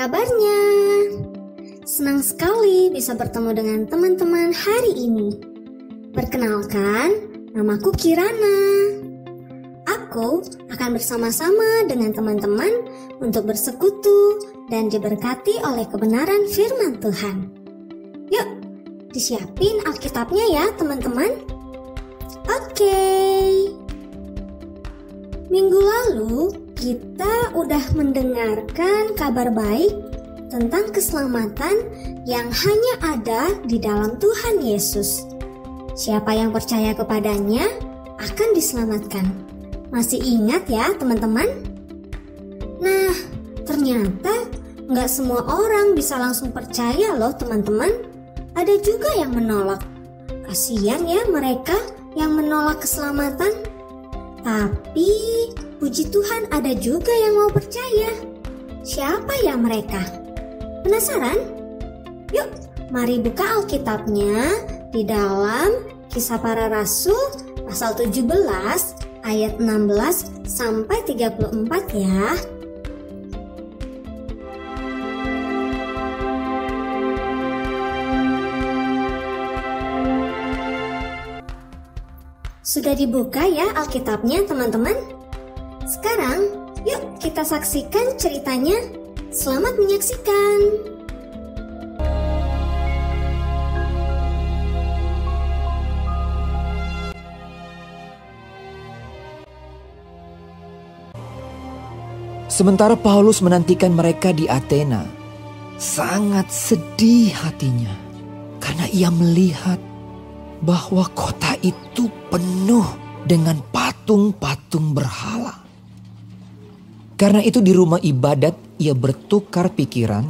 kabarnya? Senang sekali bisa bertemu dengan teman-teman hari ini. Perkenalkan, namaku Kirana. Aku akan bersama-sama dengan teman-teman untuk bersekutu dan diberkati oleh kebenaran firman Tuhan. Yuk, disiapin Alkitabnya ya teman-teman. Oke. Minggu lalu kita udah mendengarkan kabar baik tentang keselamatan yang hanya ada di dalam Tuhan Yesus. Siapa yang percaya kepadanya akan diselamatkan. Masih ingat ya teman-teman? Nah, ternyata nggak semua orang bisa langsung percaya loh teman-teman. Ada juga yang menolak. Kasian ya mereka yang menolak keselamatan. Tapi puji Tuhan ada juga yang mau percaya. Siapa ya mereka? Penasaran? Yuk, mari buka Alkitabnya di dalam Kisah Para Rasul pasal 17 ayat 16 sampai 34 ya. Sudah dibuka ya Alkitabnya teman-teman? Sekarang yuk kita saksikan ceritanya. Selamat menyaksikan. Sementara Paulus menantikan mereka di Athena, sangat sedih hatinya karena ia melihat bahwa kota itu penuh dengan patung-patung berhala. Karena itu di rumah ibadat ia bertukar pikiran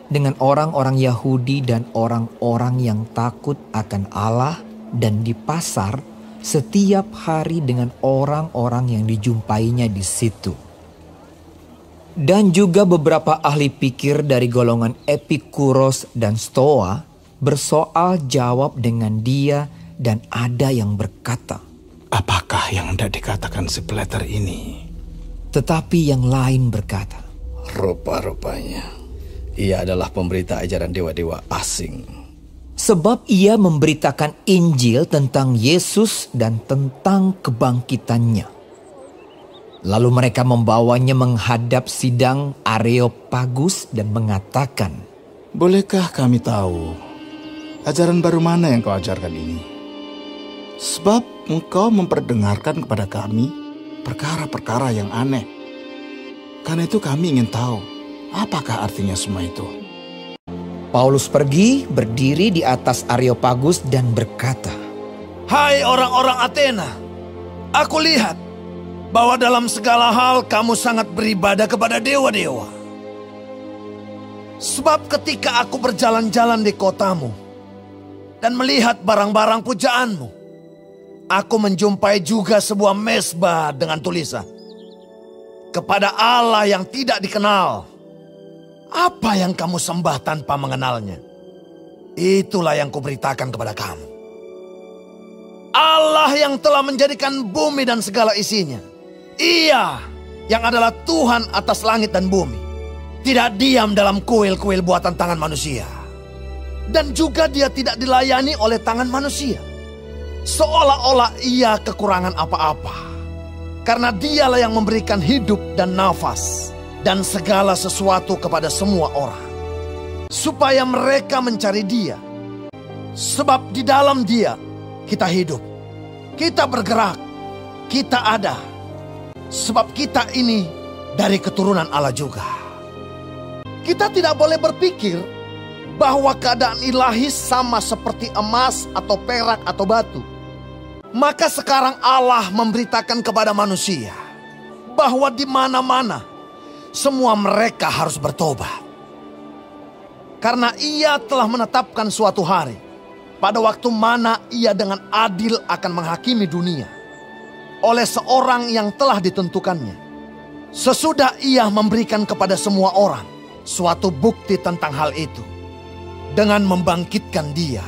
dengan orang-orang Yahudi dan orang-orang yang takut akan Allah, dan di pasar setiap hari dengan orang-orang yang dijumpainya di situ. Dan juga beberapa ahli pikir dari golongan Epikuros dan Stoa bersoal jawab dengan dia, dan ada yang berkata, "Apakah yang hendak dikatakan si Plater ini?" Tetapi yang lain berkata, "Rupa-rupanya ia adalah pemberita ajaran dewa-dewa asing. Sebab ia memberitakan Injil tentang Yesus dan tentang kebangkitannya." Lalu mereka membawanya menghadap sidang Areopagus dan mengatakan, "Bolehkah kami tahu ajaran baru mana yang kau ajarkan ini? Sebab engkau memperdengarkan kepada kami perkara-perkara yang aneh. Karena itu kami ingin tahu apakah artinya semua itu." Paulus pergi berdiri di atas Areopagus dan berkata, "Hai orang-orang Athena, aku lihat bahwa dalam segala hal kamu sangat beribadah kepada dewa-dewa. Sebab ketika aku berjalan-jalan di kotamu dan melihat barang-barang pujaanmu, aku menjumpai juga sebuah mezbah dengan tulisan, 'Kepada Allah yang tidak dikenal.' Apa yang kamu sembah tanpa mengenalnya? Itulah yang kuberitakan kepada kamu. Allah yang telah menjadikan bumi dan segala isinya. Ia yang adalah Tuhan atas langit dan bumi. Tidak diam dalam kuil-kuil buatan tangan manusia. Dan juga dia tidak dilayani oleh tangan manusia, seolah-olah ia kekurangan apa-apa. Karena dialah yang memberikan hidup dan nafas dan segala sesuatu kepada semua orang, supaya mereka mencari dia. Sebab di dalam dia kita hidup, kita bergerak, kita ada. Sebab kita ini dari keturunan Allah juga. Kita tidak boleh berpikir bahwa keadaan ilahi sama seperti emas atau perak atau batu. Maka sekarang Allah memberitakan kepada manusia bahwa di mana-mana semua mereka harus bertobat. Karena ia telah menetapkan suatu hari pada waktu mana ia dengan adil akan menghakimi dunia oleh seorang yang telah ditentukannya. Sesudah ia memberikan kepada semua orang suatu bukti tentang hal itu, dengan membangkitkan dia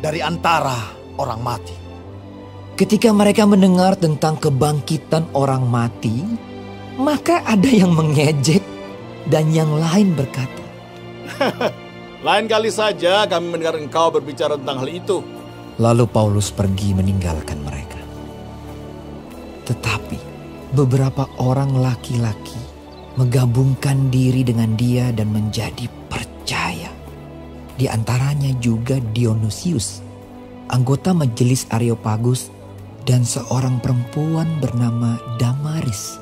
dari antara orang mati. Ketika mereka mendengar tentang kebangkitan orang mati, maka ada yang mengejek dan yang lain berkata, Lain kali saja kami mendengar engkau berbicara tentang hal itu. Lalu Paulus pergi meninggalkan mereka. Tetapi beberapa orang laki-laki menggabungkan diri dengan dia dan menjadi percaya. Di antaranya juga Dionysius, anggota majelis Areopagus, dan seorang perempuan bernama Damaris,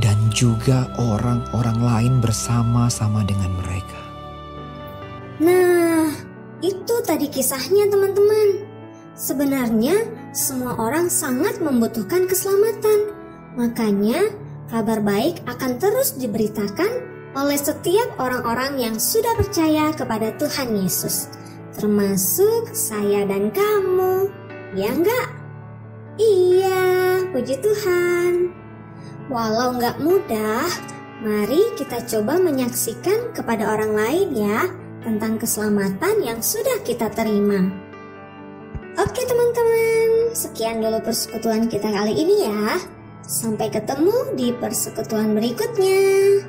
dan juga orang-orang lain bersama-sama dengan mereka. Nah, itu tadi kisahnya teman-teman. Sebenarnya semua orang sangat membutuhkan keselamatan. Makanya kabar baik akan terus diberitakan oleh setiap orang-orang yang sudah percaya kepada Tuhan Yesus. Termasuk saya dan kamu. Ya enggak? Iya, puji Tuhan. Walau enggak mudah, mari kita coba menyaksikan kepada orang lain ya tentang keselamatan yang sudah kita terima. Oke teman-teman, sekian dulu persekutuan kita kali ini ya. Sampai ketemu di persekutuan berikutnya.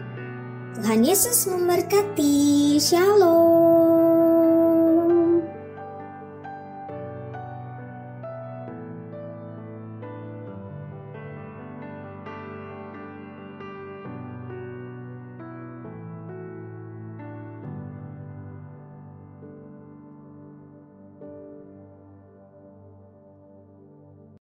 Tuhan Yesus memberkati. Shalom.